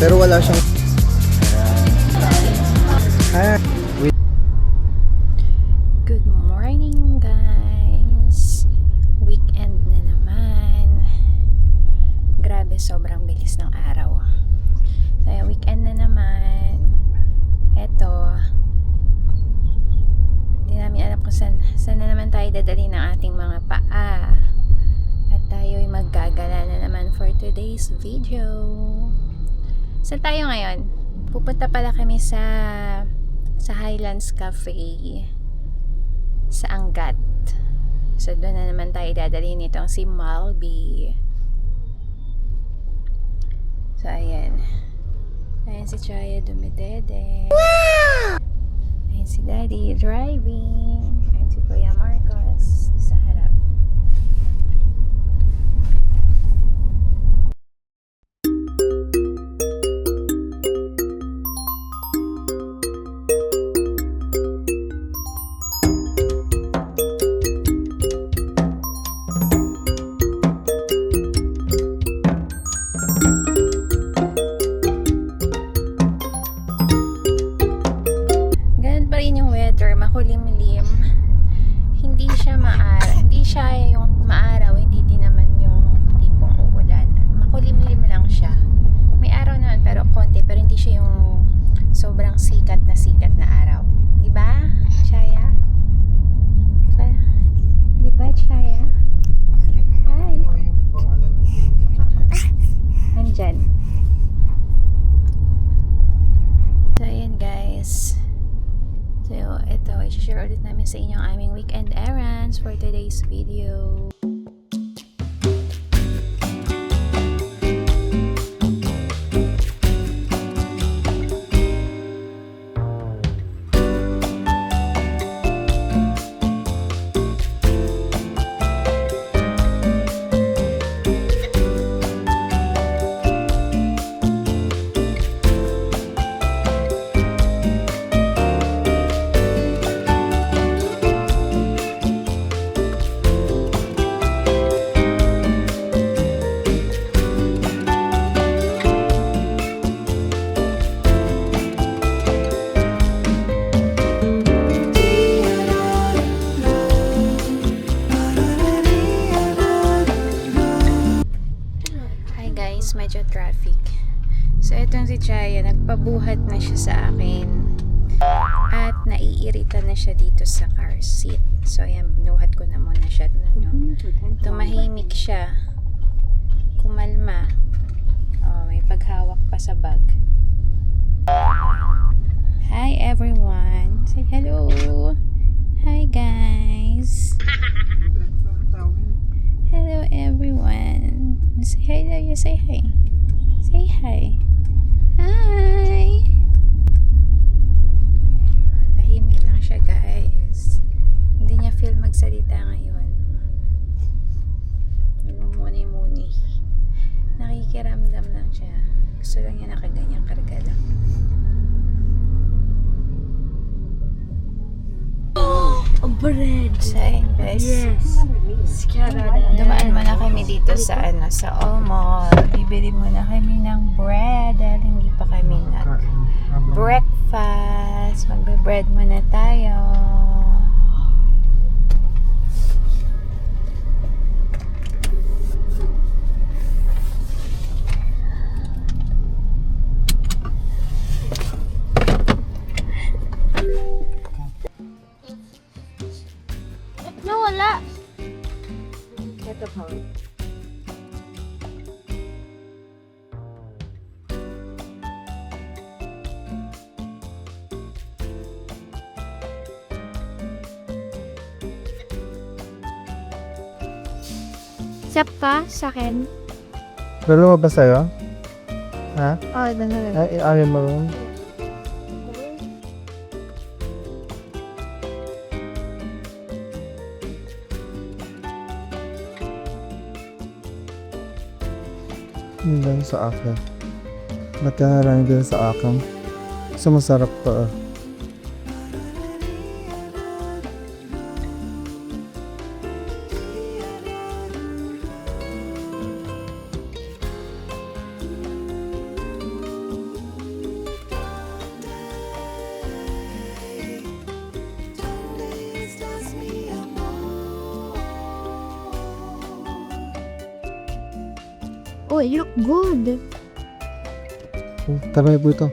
Pero wala siyang... Ah, Good morning, guys. Weekend na naman. Grabe, sobrang bilis ng araw. So, weekend na naman. Eto, hindi namin alam kung saan na naman tayo dadali ng ating mga paa. At tayo'y maggagala na naman for today's video. Saan tayo ngayon? Pupunta pala kami sa Highlands Cafe sa Angat. So doon na naman tayo dadalhin nitong si Malby. So ayan. Ayan si Chaya dumidede. Ayan si Daddy driving. Ayan si Kuya Marcos sa harap. Makulimlim, hindi siya hindi siya yung maaraw, hindi din naman yung tipong uulan. Makulimlim lang siya. May araw naman pero konti, pero hindi siya yung sobrang sikat na araw. Di ba, Chaya? Di ba, Chaya? Hi. Nandyan. So, ayan guys. So, ito, i-share ulit namin sa inyo ang aming weekend errands for today's video. Medyo traffic. So, etong si Chaya, nagpabuhat na siya sa akin. At naiirita na siya dito sa car seat. So, ayan, binuhat ko na muna siya. Tumahimik siya. Kumalma. Oh, may paghawak pa sa bag. Hi, everyone. Say hello. Hi, guys. Hello, everyone. Say hello, you say hi. Say hi. Hi. Tahimik lang siya, guys. Hindi niya feel magsalita ngayon. Nagmumuni-muni. Nakikiramdam lang siya. Gusto lang niya nakaganyang karga lang. Bread. Say, guys. Yes. Dumaan muna kami dito sa sa All Mall. Bibili muna kami ng bread dahil hindi pa kami breakfast. Magbe-bread muna tayo. Wala. Ito po. Sap ka sa akin? lalo ba sa'yo? Ha? Oh, dalawa. Ay, alin mo rin? Yun lang sa akin. Ba't ka nga lang din sa akin? Sumasarap pa ah. Oh, you look good. Tabay po ito.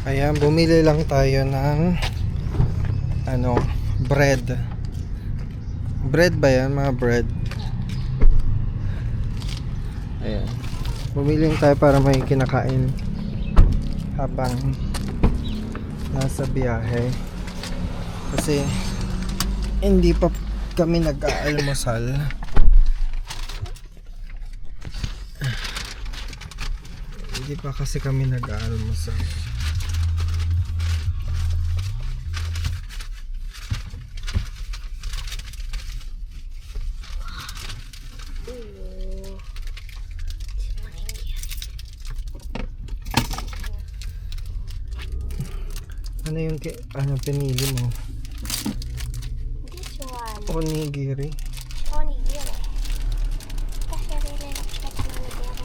Ayan, bumili lang tayo ng bread. Bread ba yan? Mga bread. Ayan. Bumili lang tayo para may kinakain habang nasa biyahe. Kasi hindi pa kami nag-aalmusal. Hindi pa kasi kami nag-aalmusal. Ano yung pinili mo? This one. Onigiri. Onigiri. Kasi really like onigiri.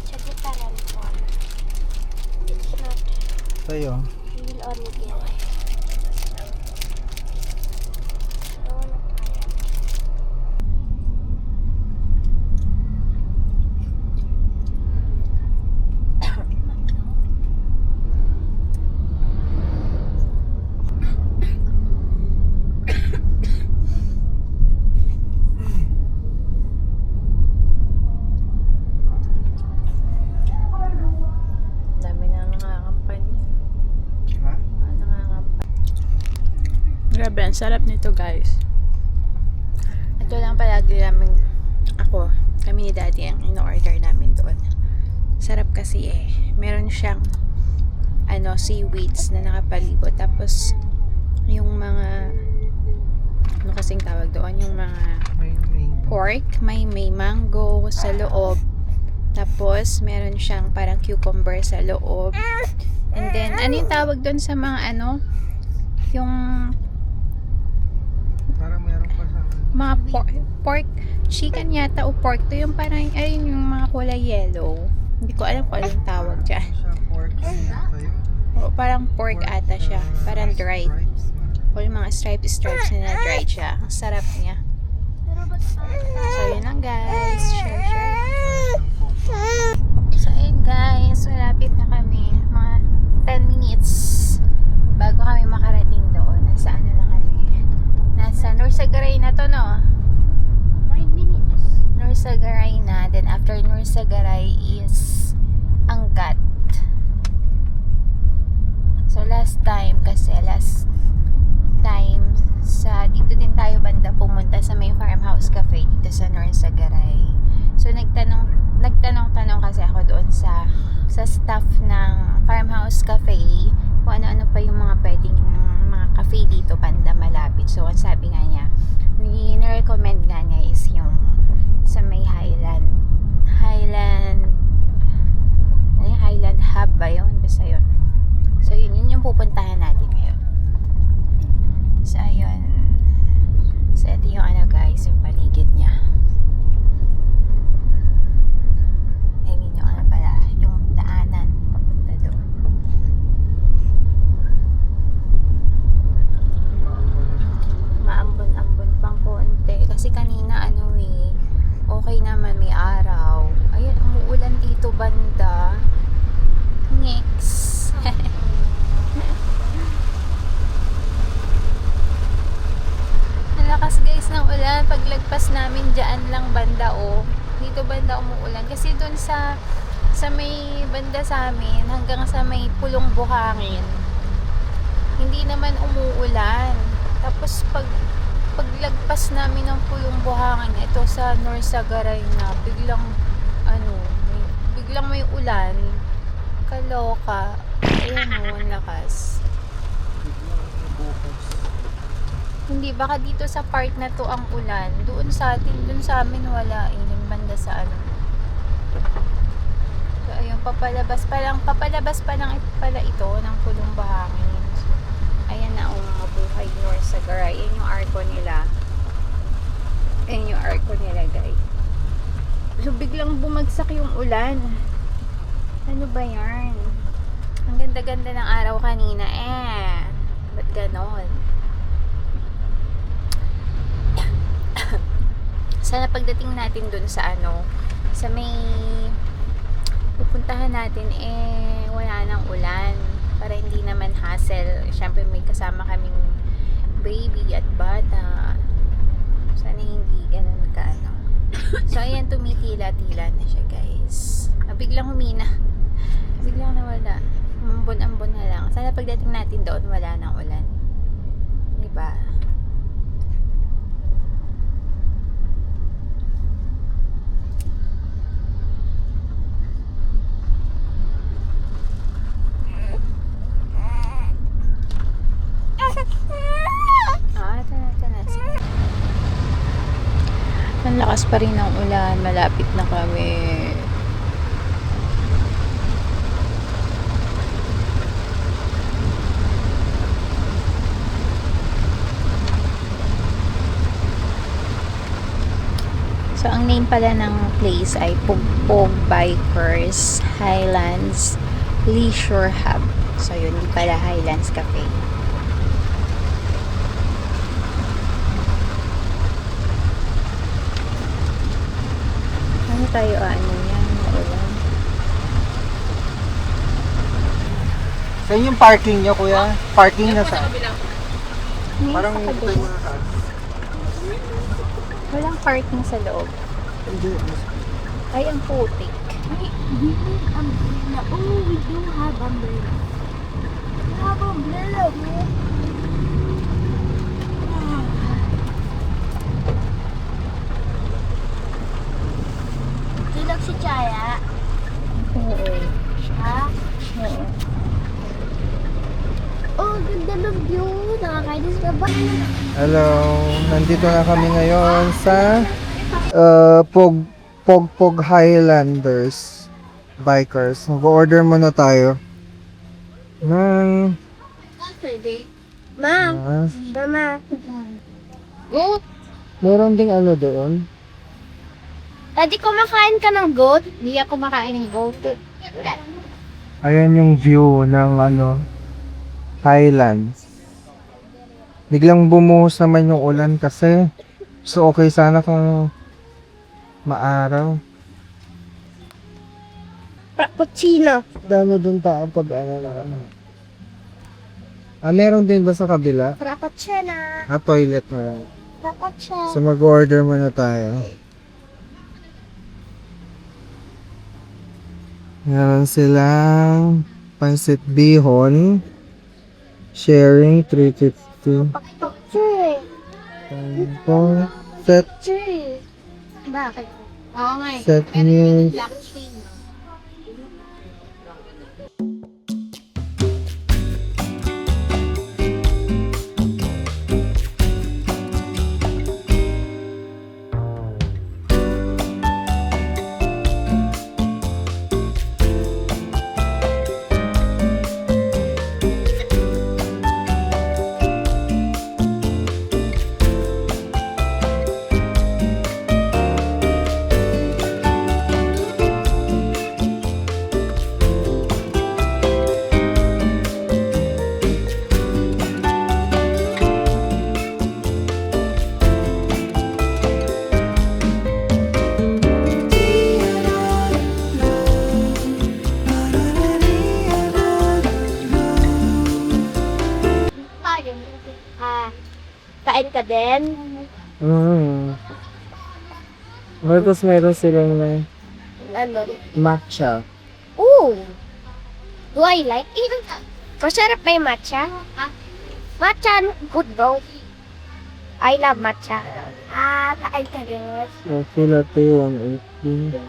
It's a different one. It's not Sa'yo? real onigiri. I wanna try it. Dami na nangangampanya. Ha? Grabe, ang sarap nito guys. Ito lang palagi namin kami ni Daddy ang in-order namin doon. Sarap kasi meron siyang seaweeds na nakapalibot. Tapos yung mga ano kasing tawag doon, yung mga pork, may mango sa loob. Tapos meron siyang parang cucumber sa loob. And then ano yung tawag doon sa mga yung Parang meron pa sa mga pork chicken yata o pork to, yung parang ayun yung mga kulay yellow. Hindi ko alam kung anong tawag dyan. siya pork tayo. O, parang pork ata siya. Parang dried. O yung mga stripes na dried siya. Ang sarap niya. So yun lang guys. Share. So ayun guys. Malapit na kami. Mga 10 minutes bago kami makarating doon. Nasa ano na kami. Nasa Norsagaray na to, no? 9 minutes. Norsagaray na. Then after Norsagaray is Angat. So last time sa dito din tayo banda pumunta sa may Farmhouse Cafe dito sa Norsagaray. So nagtanong kasi ako doon sa staff ng Farmhouse Cafe kung ano-ano pa yung mga pwedeng mga cafe dito banda malapit. So ang sabi nga niya, ni-recommend nga niya is yung sa may Highland Hub ba yun? Basta yun. So yun yung pupuntahan natin ngayon. So ayun. So ito yung guys, yung paligid niya. I mean yung yung daanan papunta doon. Maambon-ambon pang konti. Kasi kanina okay naman, may araw. Ayun, umuulan dito banda. Next. Nalakas guys ng ulan. Paglagpas namin dyan lang banda dito dito banda umuulan. Kasi doon sa may banda sa amin, hanggang sa may Pulong Buhangin, hindi naman umuulan. Tapos paglagpas namin ng Pulong Buhangin, ito sa Norsagaray na, biglang may ulan. Kaloka. Ayan o, ang lakas. Hindi, baka dito sa part na to ang ulan. Doon sa amin wala. Yung banda sa ano. So, ayun, papalabas pa lang pala ito ng Pulong Buhangin. So, ayan na ang mabuhay Norsagaray. Ayan yung arko nila. Ayan yung arko nila, guys. So, biglang bumagsak yung ulan. Ano ba yan? Ang ganda-ganda ng araw kanina. Ba't ganon? Sana pagdating natin dun sa sa may pupuntahan natin, wala nang ulan. Para hindi naman hassle. Siyempre may kasama kaming baby at bata. Sana hindi ganun ka So, ayan, tumitila-tila na siya, guys. Biglang humina. Biglang nawala. Ambon-ambon na lang. Sana pagdating natin doon, wala nang ulan. Diba? Ito na. Ang lakas pa rin ng ulan. Malapit na kami. So, ang name pala ng place ay Pugpog Bikers Highlands Leisure Hub. So, yun, di pala Highlands Cafe. Ano tayo, yan? Ulan. Saan yung parking niyo, kuya? Parking na saan? Parang Sa kabila. tayo na saan? Walang parking sa loob. Hindi. Ay, ang putik. We need umbrella. Oh, we do have umbrella. We have umbrella, bro. Tulog si Chaya. Oo. Ha? Oo. Oh, ganda ng view. Nakakainis ka ba? Hello, nandito na kami ngayon sa Pog Highlanders Bikers. Mag-order muna tayo ng Ma, ah, mama. Goat? meron ding doon. Daddy, kumakain ka ng goat? Hindi ako kumakain ng goat. Ayan yung view ng Highlands. Biglang bumuhos naman yung ulan kasi so okay sana kung maaraw. Frappuccino. Dami dun tao pag meron din ba sa kabila? Frappuccino. Toilet na lang. Frappuccino. So mag-order muna tayo. Meron silang pansit bihon. Sharing 350. Cheese. Set Cheese. Bakit? Oo nga eh. set meals. Frappuccino. Kain ka din? Tapos meron silang Ano? matcha. Ooh! Do I like it? Masarap ba yung matcha? Matcha, good bro. I love matcha. Kain ka rin. Coffee latte, 180.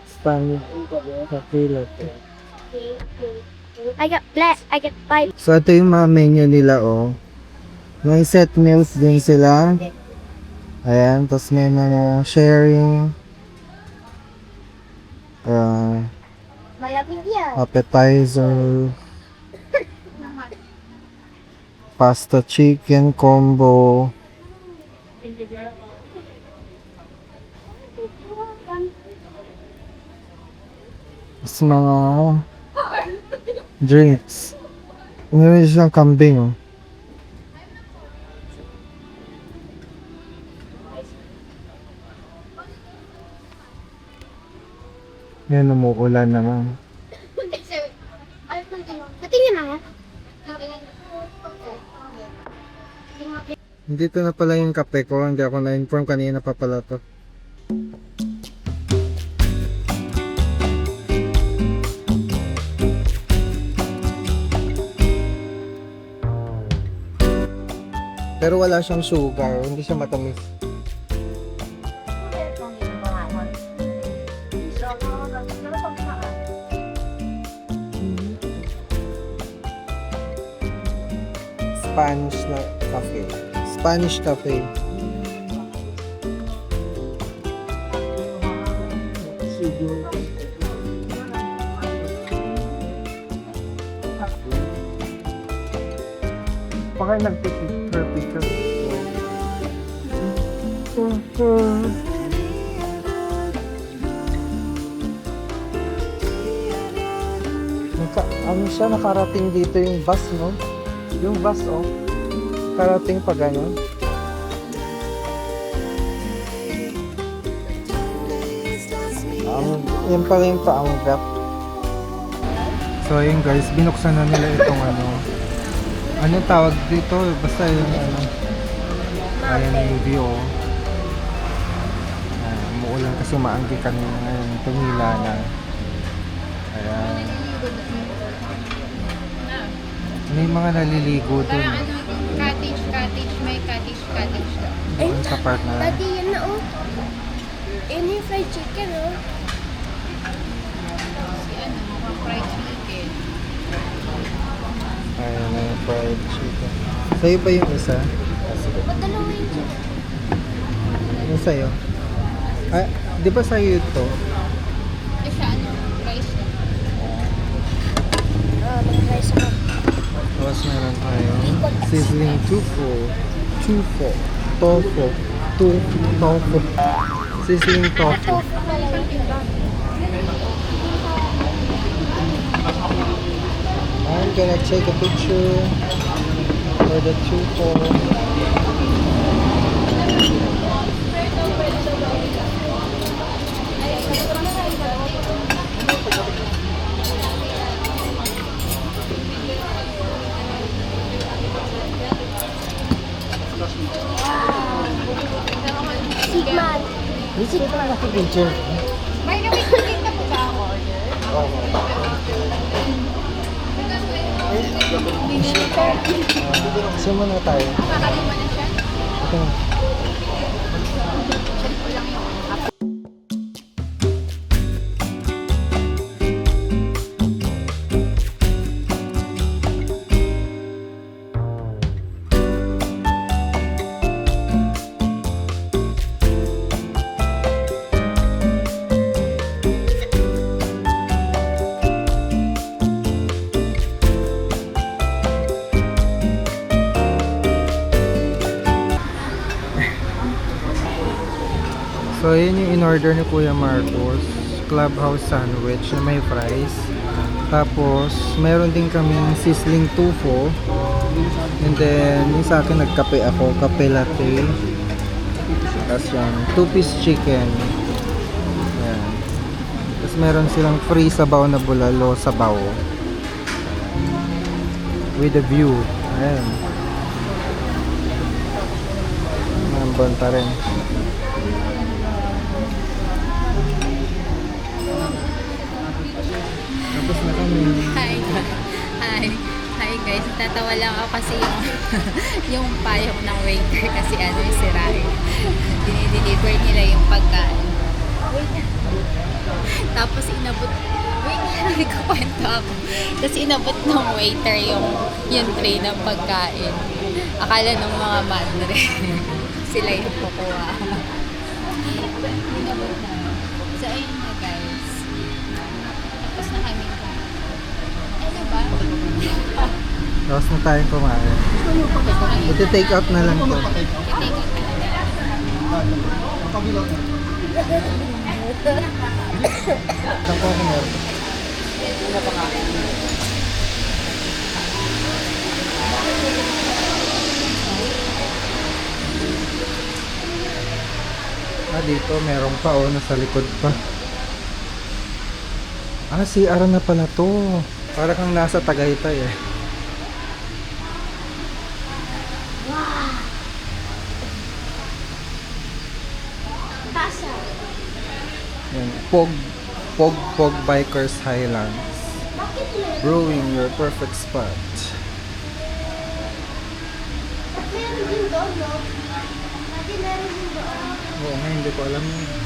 Spanish coffee latte. I got black. I got 5. So, ito yung mga menu nila, oh. May set meals din sila. Ayan, tapos may mga sharing. Malamig yan. Appetizer. Pasta chicken combo. Tapos mga drinks. Meron siyang kambing, oh. Yan, umuulan naman. Patingin na nga. Dito na pala yung kape ko. Hindi ako na-inform kanina pa pala to. Pero wala siyang sugar. Hindi siya matamis. Spanish na cafe. Spanish cafe. Baka nagpipicture. Ano siya, nakarating dito yung bus, no? Yung bus, oh. Karating pa gano'n. Yan pala yung paanggap. So, ayun guys, binuksan na nila itong ano. Anong tawag dito? Basta yung ano. Ayan yung view, oh. Umuulan kasi maanggi kanina ngayon. Tumila na. Ayan. May mga naliligo dun. Parang ano, cottage, may cottage daw. Doon sa part na. Dati yan na oh. Any fried chicken oh. Si ano, mga fried chicken. Ayan na yung fried chicken. Sa'yo ba yung isa? Padalawa yung chicken. Yung sa'yo? Ah, di ba sa'yo ito? Eh siya, ano, rice na. Mag-rice ako. Tapos meron tayo sizzling tofu. Tofu. Sizzling tofu. Tofu pala yun. I'm gonna take a picture for the tofu. Sigman. Hindi ka nakipicture. By the way, kulit na po ba ako order? Kasi muna tayo. Kakalima na siya. Okay. So, yun yung in-order ni Kuya Marcos. Clubhouse sandwich na may fries. Tapos, meron din kaming sizzling tofu. And then, yung sa akin, nagkape ako. Kape latte. Tapos yung 2-piece chicken. Ayan. Tapos, meron silang free sabaw na bulalo sabaw. With a view. Ayan. Nambon pa rin. Tapos na kami. Hi guys. Hi guys. Tatawa lang ako kasi yung payong ng waiter kasi yung sirain. Dinideliver nila yung pagkain. Tapos inabot, wait, may kakwento ako. Tapos inabot ng waiter yung tray ng pagkain. Akala ng mga madre sila yung kukuha. Inabot na. So ayun na guys. Tapos na kami. Ano ba? Tapos na tayong kumain. Iti-take out na lang to. I-take out ka na. Saan po ako meron? Dito meron pa nasa likod pa. CR na pala to. Para kang nasa Tagaytay eh. Tasa. Yan. Pog Bikers Highlands. Bakit meron? Brewing your perfect spot. Meron din doon, no? Bakit meron din doon? Oo nga, hindi ko alam yun.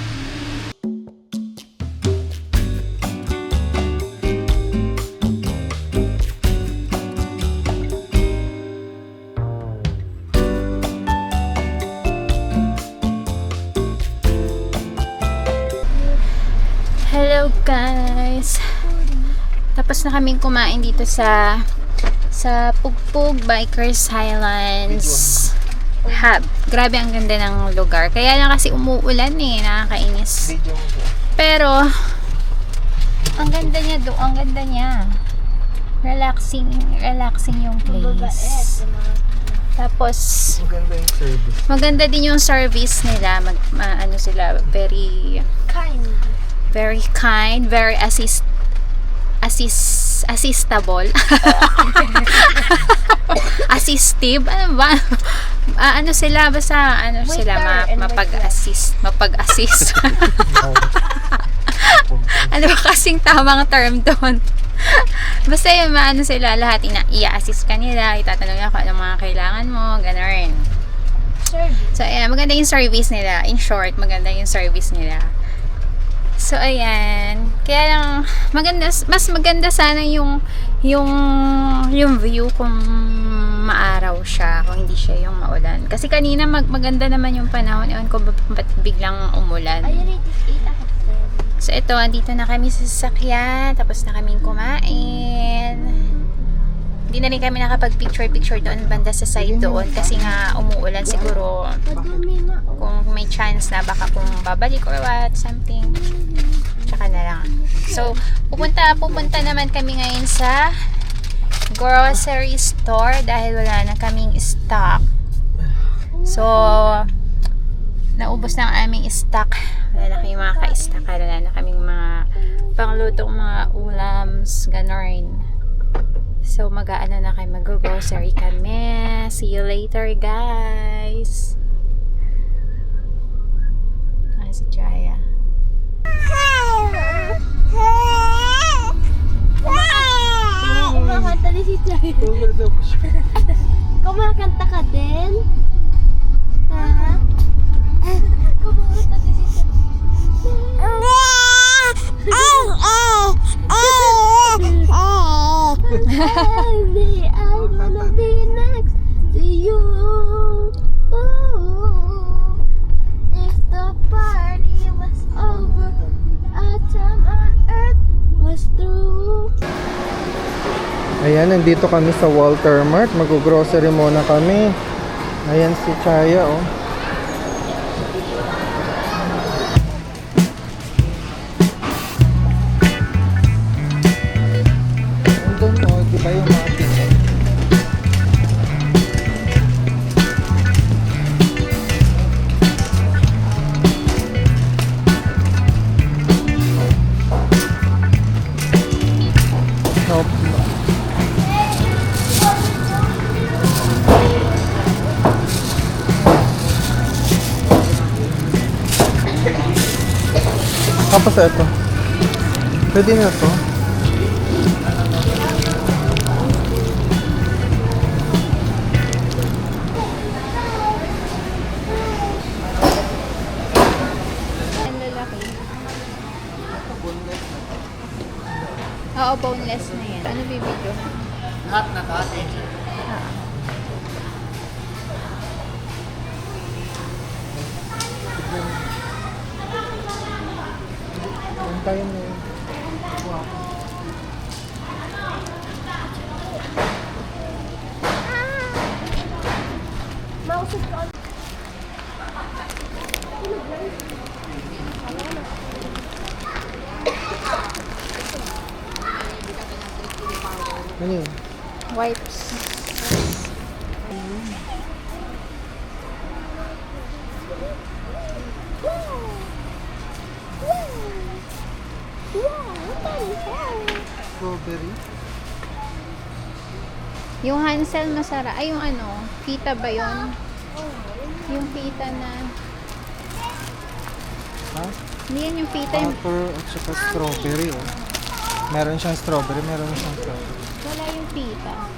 Hello guys. Tapos na kaming kumain dito sa Pugpug Bikers Highlands Hub. Grabe ang ganda ng lugar. Kaya lang kasi umuulan nakakainis. Pero ang ganda niya doon, ang ganda niya. Relaxing yung place. Tapos Maganda yung service. maganda din yung service nila. Ano sila, very kind, very assistable. Assistive, ano ba? Ano sila, basta sila mapag-assist. Ano ba kasing tamang term doon? Basta yung sila, lahat i-assist ka nila, itatanong nila kung anong mga kailangan mo, gano'n. So, ayan, maganda yung service nila. In short, maganda yung service nila. So, ayan. Kaya lang, mas maganda sana yung view kung maaraw siya, kung hindi siya yung maulan. Kasi kanina maganda naman yung panahon. Ewan ko ba't biglang umulan. So, ito, andito na kami sa sasakyan. Tapos na kaming kumain. Hindi na rin kami nakapag-picture doon banda sa side doon. Kasi nga umuulan siguro. Kung may chance na baka kung babalik or what, something. Tsaka na lang. So, pupunta naman kami ngayon sa grocery store dahil wala na kaming stock. So, naubos na ang aming stock. Wala na kaming mga ka-stock. Wala na kaming mga panglutong mga ulams, gano'n. So, mag-aano na kayo, mag-grocery kami. See you later, guys. Si Jaya. Kumakanta din si Jaya. Kumakanta ka din? Ha? Kumakanta din si Jaya. I wanna be next to you. If the party was over, our time on earth was through. Ayan, nandito kami sa Walter Mart. Mag-grocery muna kami. Ayan si Chaya, oh. Andun, oh, di ba yung mga pizza? Nope. Tapos ito. Pwede na to. boneless na yan. Ano bibidyo? Lahat na dati. Antayin mo yun. Mausap ko. Ano yun? Wipes. Strawberry? Yung Hansel masarap. Ay, yung ano, pita ba yun? Yung pita na... Ha? Hindi yan yung pita. Yung... Apple at saka strawberry, oh. Meron siyang strawberry, meron siyang strawberry. Wala yung pita.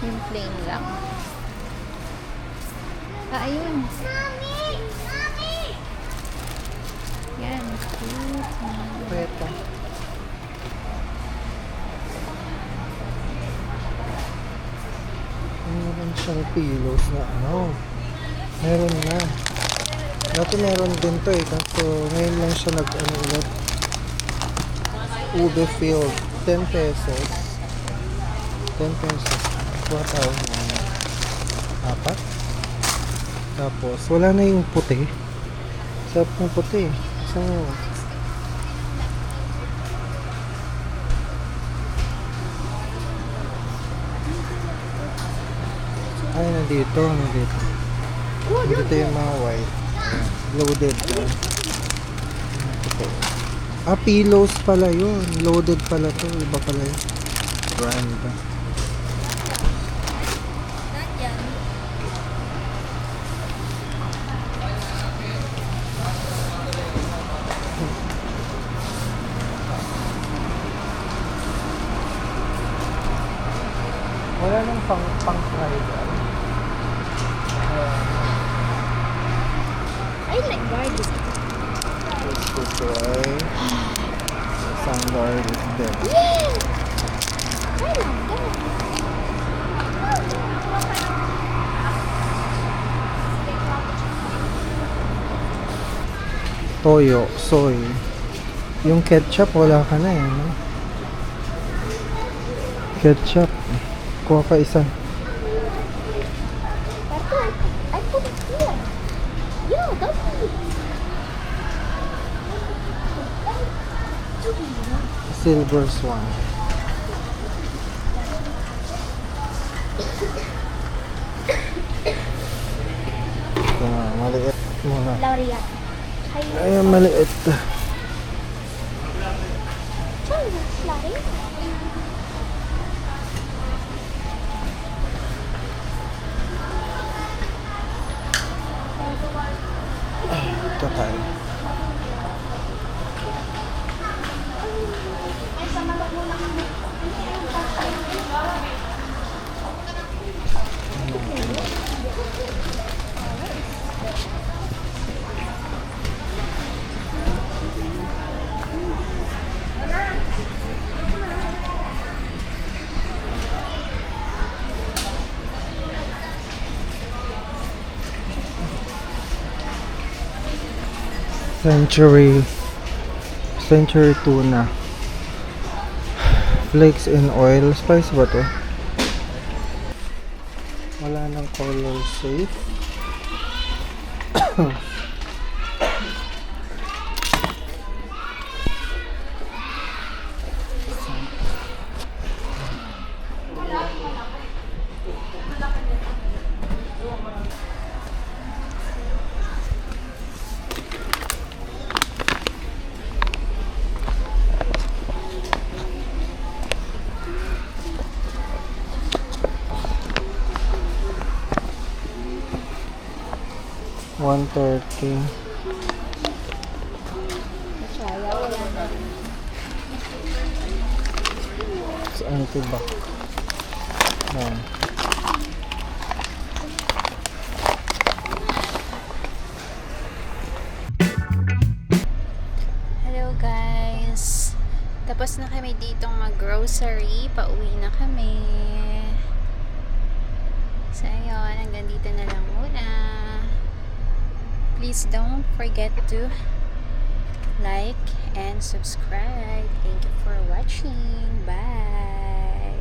Yung plain lang. Ah, ayun. Yan. Peta. Meron siyang pillows na ano. Meron na. Dati meron din to eh. Kaso ngayon lang siya nag-ano ulit. Ube Field. 10 pesos. 10 pesos. Kuha tayo ng apat. Tapos wala na yung puti. Sarap ng puti. So, ay, nandito. Nandito yung mga white. Ayan, loaded. Ito. Ah, pillows pala yun. Loaded pala to. Iba pala yun. Brand. Wala nang pang-fry dyan. I like garlic. Let's go try. Some garlic there. Yeah! I like that. Toyo, soy. Yung ketchup, wala ka na eh. No? Ketchup. Kuha ka isa. I put it here. Yeah, that's it. Silver Swan. Ito na, maliit muna. L'Oreal. Ay, maliit. L'Oreal. Ito tayo. Century tuna. Flakes in oil. Spice ba to? Wala nang color safe. $130. It's anti-bac. Yan. Hello guys. Tapos na kami ditong mag-grocery. Pauwi na kami. So, ayun. Hanggang dito na lang muna. Please don't forget to like and subscribe. Thank you for watching. Bye!